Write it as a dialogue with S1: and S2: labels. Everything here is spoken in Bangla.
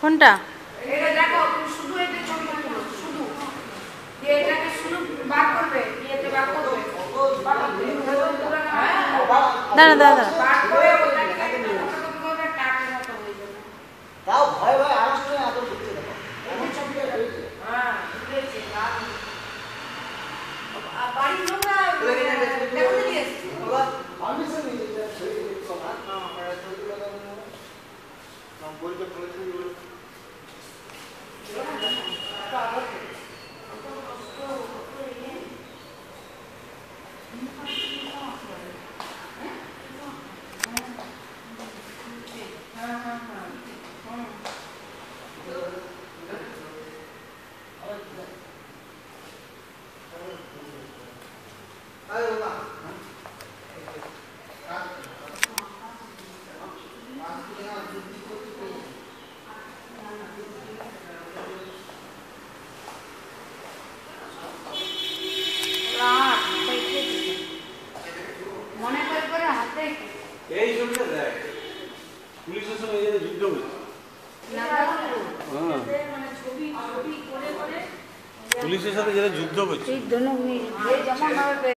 S1: কোনটা?
S2: এটা দেখো তুমি শুধু এটা ছবি তুলো শুধু দিয়ে এটাকে শুধু বার করবে ইয়েতে বার করবে
S1: দাঁড়া দাঁড়া দাঁড়া।
S2: বার করে ওটাকে করে টাকের মতো হয়ে যাবে।
S3: তাও ভয় ভয় আওয়াজ করে আদর করতে দেখো
S2: এই ছবিটা হ্যাঁ বুঝেছি আর বাড়ির লোকরা দেখো নিয়ে এসেছে
S3: বাবা পারমিশন নিতে ছবি দেখছো না ছবি লাগানো নাম বলতে বলেছি
S2: মনে করে করে হাতে
S4: এই ছবিটা দেখ পুলিশের সঙ্গে এই যে যুদ্ধ হচ্ছে
S2: মানে ছবি ছবি করে করে
S4: পুলিশের সাথে যেটা যুদ্ধ হচ্ছে
S2: যেমন ভাবে